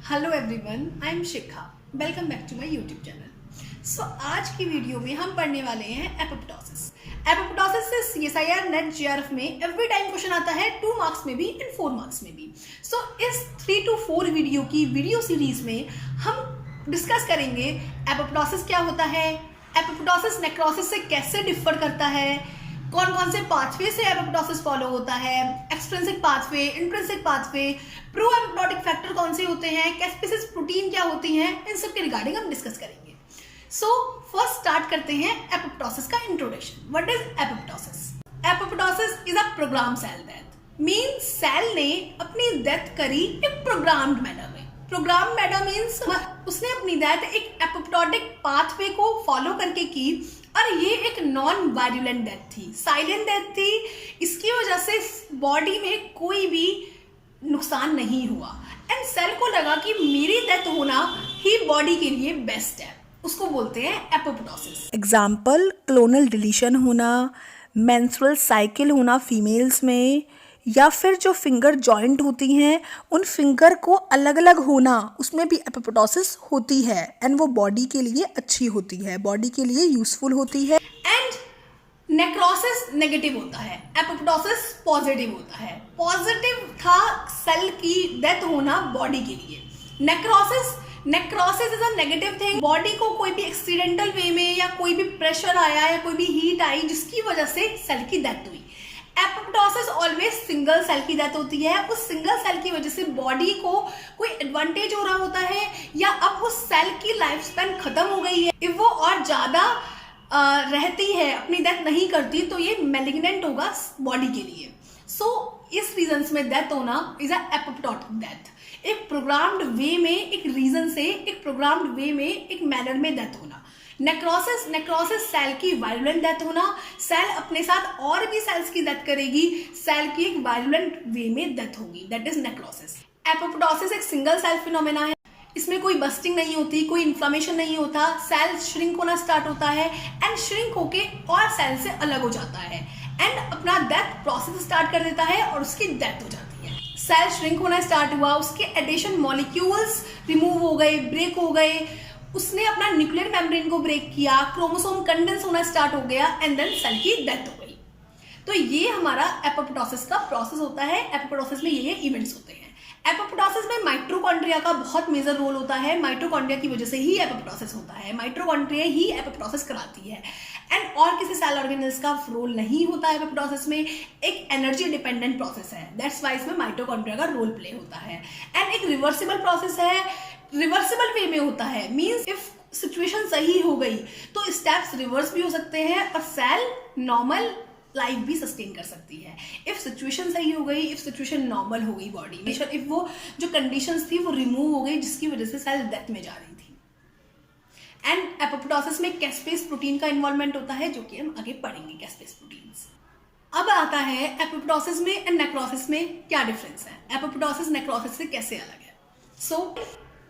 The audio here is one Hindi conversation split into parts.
Hello everyone, I am Shikha. Welcome back to my YouTube channel. So आज की वीडियो में हम पढ़ने वाले हैं एपोप्टोसिस। एपोप्टोसिस से CSIR नेट JRF में एवरी टाइम क्वेश्चन आता है 2 मार्क्स में भी एंड 4 मार्क्स में भी। सो इस 3 to 4 वीडियो की वीडियो सीरीज में हम डिस्कस करेंगे एपोप्टोसिस क्या होता है, एपोप्टोसिस नेक्रोसिस से कैसे डिफर करता है, कौन कौन से पाथवे से एपोप्टोसिस फॉलो होता है, extrinsic pathway, intrinsic pathway, pro apoptotic factor कौन से होते हैं, कैस्पेसिस प्रोटीन क्या होती हैं, इन सब के रिगार्डिंग हम डिस्कस करेंगे। सो फर्स्ट स्टार्ट करते हैं एपोप्टोसिस का introduction. What is apoptosis? Apoptosis is a programme cell death. Means cell ने अपनी डेथ करी एक प्रोग्राम्ड मैनर में। प्रोग्राम मैनर मींस उसने अपनी डेथ एक एपोप्टोटिक पाथवे को फॉलो करके की और ये एक नॉन वायरुलेंट डेथ थी, साइलेंट डेथ थी। इसकी वजह से बॉडी में कोई भी नुकसान नहीं हुआ एंड सेल को लगा कि मेरी डेथ होना ही बॉडी के लिए बेस्ट है, उसको बोलते हैं एपोप्टोसिस। एग्जाम्पल क्लोनल डिलीशन होना, मेंस्ट्रुअल साइकिल होना फीमेल्स में, या फिर जो फिंगर जॉइंट होती हैं उन फिंगर को अलग अलग होना, उसमें भी एपोप्टोसिस होती है एंड वो बॉडी के लिए अच्छी होती है, बॉडी के लिए यूजफुल होती है। एंड नेक्रोसिस नेगेटिव होता है, एपोप्टोसिस पॉजिटिव होता है। पॉजिटिव था सेल की डेथ होना बॉडी के लिए। Necrosis is a negative thing. Body को कोई भी एक्सीडेंटल वे में या कोई भी प्रेशर आया या कोई भी हीट आई जिसकी वजह से सेल की डेथ हुई। एपोप्टोसिस ऑलवेज सिंगल सेल की डेथ होती है। उस सिंगल सेल की वजह से बॉडी को कोई एडवांटेज हो रहा होता है या अब उस सेल की लाइफ स्पैन खत्म हो गई है, इफ वो और ज्यादा रहती है, अपनी डेथ नहीं करती, तो ये मैलिग्नेंट होगा बॉडी के लिए। सो इस रीजन में डेथ होना इज अ एपोप्टोटिक डेथ। एक प्रोग्राम्ड वे में, एक रीजन से, एक प्रोग्राम्ड वे में, एक मैनर में डेथ होना। नेक्रोसिस सेल की वायरुलेंट डेथ होना, सेल अपने साथ और भी सेल्स की डेथ करेगी, सेल की एक वायरुलेंट वे में डेथ होगी, दैट इज नेक्रोसिस। एपोप्टोसिस एक सिंगल सेल फिनोमेना है, इसमें कोई बस्टिंग नहीं होती, कोई इन्फ्लामेशन नहीं होता, सेल श्रिंक होना स्टार्ट होता है एंड श्रिंक होके और सेल से अलग हो जाता है एंड अपना डेथ प्रोसेस स्टार्ट कर देता है और उसकी डेथ हो जाती है। सेल श्रिंक होना स्टार्ट हुआ, उसके एडिशन मॉलिक्यूल्स रिमूव हो गए, ब्रेक हो गए, उसने अपना न्यूक्लियर मेम्ब्रेन को ब्रेक किया, क्रोमोसोम कंडेंस होना स्टार्ट हो गया एंड देन सेल की डेथ हो गई। तो ये हमारा एपोप्टोसिस का प्रोसेस होता है। एपोप्टोसिस में ये इवेंट्स होते हैं। एपोप्टोसिस में माइटोकॉन्ड्रिया का बहुत मेजर रोल होता है। माइटोकॉन्ड्रिया की वजह से ही एपोप्टोसिस होता है, माइटोकॉन्ड्रिया ही एपोप्टोसिस कराती है एंड और किसी सेल ऑर्गेनेल्स का रोल नहीं होता है एपोप्टोसिस में। एक एनर्जी डिपेंडेंट प्रोसेस है, दैट्स वाई इसमें माइटोकॉन्ड्रिया का रोल प्ले होता है एंड एक रिवर्सिबल प्रोसेस है, रिवर्सिबल वे में होता है। मींस इफ सिचुएशन सही हो गई तो स्टेप्स रिवर्स भी हो सकते हैं और सेल नॉर्मल लाइफ भी सस्टेन कर सकती है। इफ सिचुएशन सही हो गई, इफ सिचुएशन नॉर्मल हो गई बॉडी में, इफ वो जो कंडीशंस थी वो रिमूव हो गई जिसकी वजह से सेल डेथ में जा रही थी। एंड एपोप्टोसिस में कैस्पेस प्रोटीन का इन्वॉल्वमेंट होता है, जो कि हम आगे पढ़ेंगे, कैस्पेस प्रोटीन्स। अब आता है एपोप्टोसिस में एंड नेक्रोसिस में क्या डिफरेंस है, एपोप्टोसिस नेक्रोसिस से कैसे अलग है। सो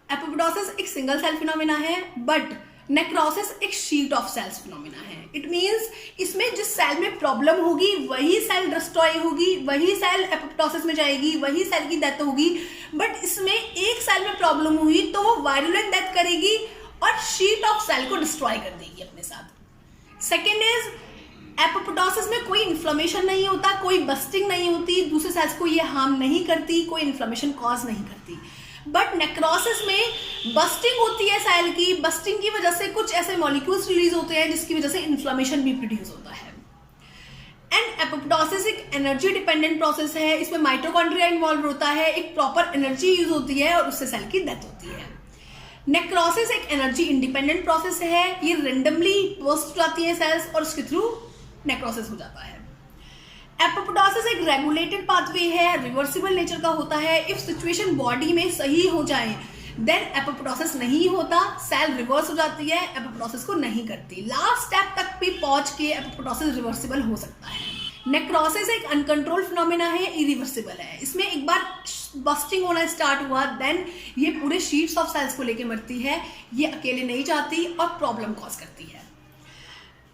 एपोप्टोसिस एक सिंगल सेल फिनोमेना है बट नेक्रोसिस एक शीट ऑफ सेल्स फिनोमेना है। इट मींस इसमें जिस सेल में प्रॉब्लम होगी वही सेल डिस्ट्रॉय होगी, वही सेल एपोप्टोसिस में जाएगी, वही सेल की डेथ होगी। बट इसमें एक सेल में प्रॉब्लम हुई तो वो वायरुलेंट डेथ करेगी और शीट ऑफ सेल को डिस्ट्रॉय कर देगी अपने साथ। सेकेंड इज एपोप्टोसिस में कोई इन्फ्लेमेशन नहीं होता, कोई बस्टिंग नहीं होती, दूसरे सेल्स को ये हार्म नहीं करती, कोई इन्फ्लेमेशन कॉज नहीं करती। बट नेक्रोसिस में बस्टिंग होती है सेल की, बस्टिंग की वजह से कुछ ऐसे मॉलिक्यूल्स रिलीज होते हैं जिसकी वजह से इन्फ्लेमेशन भी प्रोड्यूस होता है। एंड एपोप्टोसिस एक एनर्जी डिपेंडेंट प्रोसेस है, इसमें माइटोकॉन्ड्रिया इन्वॉल्व होता है, एक प्रॉपर एनर्जी यूज होती है और उससे सेल की डेथ होती है। नेक्रोसिस एक एनर्जी इंडिपेंडेंट प्रोसेस है, ये रेंडमली बर्स्ट हो जाती है सेल्स और उसके थ्रू नेक्रोसिस हो जाता है। एपोप्टोसिस एक रेगुलेटेड पाथवे है, रिवर्सिबल नेचर का होता है। इफ सिचुएशन बॉडी में सही हो जाए देन एपोप्टोसिस नहीं होता, सेल रिवर्स हो जाती है, एपोप्टोसिस को नहीं करती, लास्ट स्टेप तक भी पहुंच के एपोप्टोसिस रिवर्सिबल हो सकता है। नेक्रोसिस एक अनकंट्रोल्ड फिनोमेना है, इरिवर्सिबल है। इसमें एक बार बस्टिंग होना स्टार्ट हुआ देन ये पूरे शीट्स ऑफ सेल्स को लेके मरती है, ये अकेले नहीं जाती और प्रॉब्लम कॉज करती है।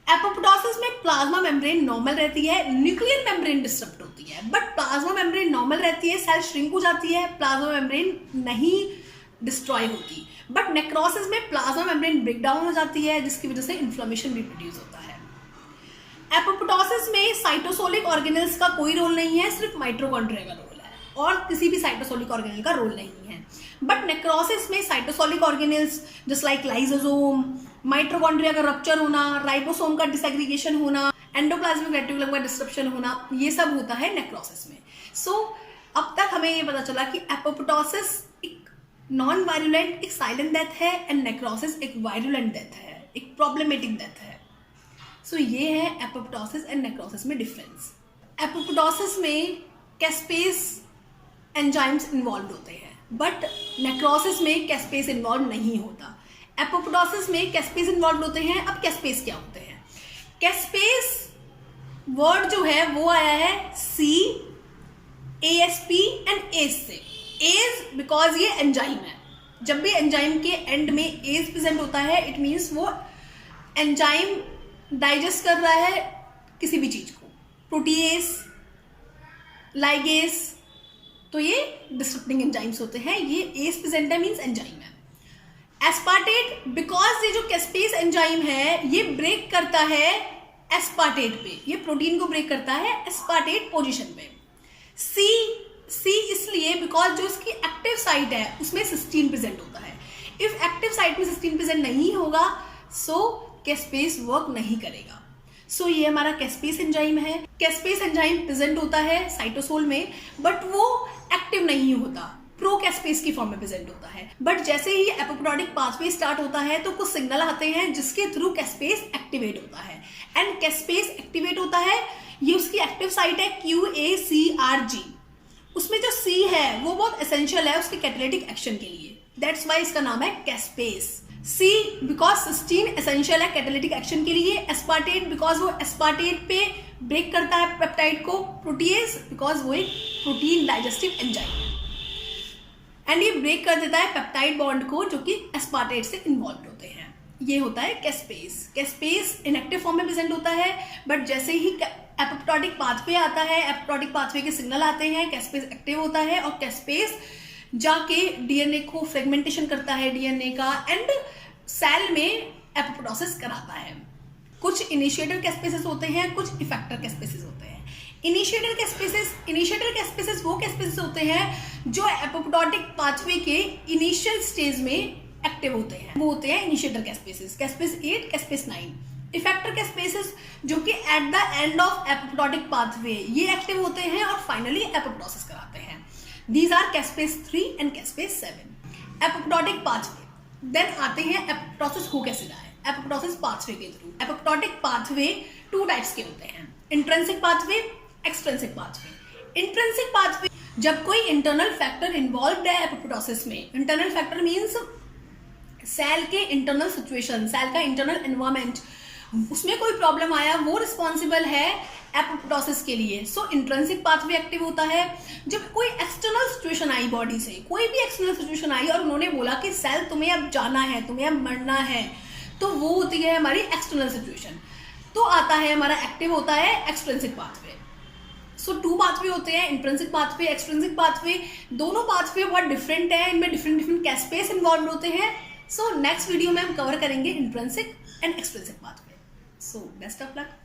एपोप्टोसिस में प्लाज्मा मेम्ब्रेन नॉर्मल रहती है, न्यूक्लियर मेम्ब्रेन डिस्टर्ब होती है, बट प्लाज्मा मेम्ब्रेन नॉर्मल रहती है, सेल श्रिंक हो जाती है, प्लाज्मा मेम्ब्रेन नहीं डिस्ट्रॉय होती, बट नेक्रोसिस में प्लाज्मा मेम्ब्रेन ब्रेक डाउन हो जाती है, जिसकी वजह से इन्फ्लेमेशन भी प्रोड्यूस होता है। एपोप्टोसिस में साइटोसोलिक ऑर्गेनेल्स का कोई रोल नहीं है, सिर्फ माइटोकॉन्ड्रिया का रोल है और किसी भी साइटोसोलिक ऑर्गेनेल का रोल नहीं है। बट नेक्रोसिस में cytosolic organelles just like lysosome, mitochondria का रप्चर होना, राइबोसोम का डिसएग्रीगेशन होना, एंडोप्लाज्मिक रेटिकुलम का डिस्ट्रप्शन होना, ये सब होता है नेक्रोसिस में। सो अब तक हमें ये पता चला कि एपोप्टोसिस एक नॉन वायरुलेंट, एक साइलेंट डेथ है, एंड नेक्रोसिस एक वायरुलेंट डेथ है, एक प्रॉब्लमेटिक डेथ है। सो ये है एपोप्टोसिस एंड नेक्रोसिस में डिफरेंस। एपोप्टोसिस में कैस्पेस एंजाइम्स इन्वॉल्व होते हैं, बट नेक्रोसिस में कैस्पेस इन्वॉल्व नहीं होता। एपोप्टोसिस में कैस्पेस इन्वॉल्व होते हैं। अब कैस्पेस क्या होते हैं? कैस्पेस वर्ड जो है वो आया है CASP एंड एज से। एज बिकॉज ये एंजाइम है, जब भी एंजाइम के एंड में एज प्रेजेंट होता है इट मीन्स वो एंजाइम डाइजेस्ट कर रहा है किसी भी चीज को, प्रोटीएस, लाइगेस, तो ये डिस्ट्रप्टिंग एंजाइम्स होते हैं। ये एज प्रेजेंट है मीन्स एंजाइम है। एस्पार्टेट बिकॉज ये जो कैस्पेस एंजाइम है ये ब्रेक करता है एस्पार्टेट पे, ये प्रोटीन को ब्रेक करता है एस्पार्टेट पोजीशन पे। सी इसलिए बिकॉज जो इसकी एक्टिव साइट है उसमें सिस्टीन प्रेजेंट होता है। इफ एक्टिव साइट में सिस्टीन प्रेजेंट नहीं होगा सो कैस्पेस वर्क नहीं करेगा। सो ये हमारा कैस्पेस एंजाइम है। कैस्पेस एंजाइम प्रेजेंट होता है साइटोसोल में, बट वो एक्टिव नहीं होता, प्रो कैस्पेस की फॉर्म में प्रेजेंट होता है। बट जैसे ही एपोप्टोटिक पाथवे स्टार्ट होता है तो कुछ सिग्नल आते हैं जिसके थ्रू कैस्पेस एक्टिवेट होता है, एंड कैस्पेस एक्टिवेट होता है, ये उसकी एक्टिव साइट है QACRG। उसमें जो C है वो बहुत एसेंशियल है उसके कैटालिटिक एक्शन के लिए, दैट्स वाई इसका नाम है कैस्पेस। C बिकॉज सिस्टीन एसेंशियल है कैटालिटिक एक्शन के लिए, एस्पार्टेट बिकॉज वो एस्पार्टेट पे ब्रेक करता है पेप्टाइड को, प्रोटीएस बिकॉज वो एक प्रोटीन डाइजेस्टिव एंजाइम है एंड ये ब्रेक कर देता है पेप्टाइड बॉन्ड को जो कि एस्पार्टेट से इन्वॉल्व होते हैं। ये होता है कैस्पेस। कैस्पेस इनएक्टिव फॉर्म में प्रेजेंट होता है, बट जैसे ही एपोप्टोटिक पाथवे आता है, एपोप्टोटिक पाथवे के सिग्नल आते हैं, कैस्पेस एक्टिव होता है और कैस्पेस जाके डीएनए को फ्रेगमेंटेशन करता है डीएनए का, एंड सेल में एपोप्टोसिस कराता है। कुछ इनिशिएटर कैस्पेसेस होते हैं, कुछ इफेक्टर कैस्पेसेस होते हैं। इनिशिएटर कैस्पेसेस वो कैस्पेसेस होते हैं जो एपोप्टोटिक पाथवे के इनिशियल स्टेज में एक्टिव होते हैं, वो होते हैं इनिशिएटर कैस्पेसेस, कैस्पेस 8, कैस्पेस 9। इफेक्टर कैस्पेसेस जो कि at the end of apoptotic pathway ये एक्टिव होते हैं और फाइनली एपोप्टोसिस कराते हैं। These are caspase 3 and caspase 7. Apoptotic pathway, then आते हैं एपोप्टोसिस हो कैसे रहा है, एपोप्टोसिस पाथवे के थ्रू। एपोप्टोटिक पाथवे 2 टाइप्स के होते हैं, intrinsic pathway, extrinsic pathway. Intrinsic pathway जब कोई इंटरनल फैक्टर इन्वॉल्व है एपोप्टोसिस में, इंटरनल फैक्टर मीन्स सेल के इंटरनल सिचुएशन, सेल का इंटरनल एनवायरमेंट, उसमें कोई प्रॉब्लम आया वो रिस्पॉन्सिबल है एपोप्टोसिस के लिए। सो इंट्रिंसिक पाथवे एक्टिव होता है जब कोई एक्सटर्नल सिचुएशन आई बॉडी से, कोई भी एक्सटर्नल सिचुएशन आई और उन्होंने बोला कि सेल तुम्हें अब जाना है, तुम्हें अब मरना है, तो वो होती है हमारी एक्सटर्नल सिचुएशन, तो आता है हमारा एक्टिव होता है एक्सट्रिंसिक पाथवे। सो 2 पाथवे होते हैं, इंट्रिंसिक पाथवे, एक्सट्रिंसिक पाथवे। दोनों पाथवे बहुत डिफरेंट है, इनमें डिफरेंट कैस्पेस इन्वॉल्व होते हैं। सो नेक्स्ट वीडियो में हम कवर करेंगे intrinsic and extrinsic pathway. So best of luck.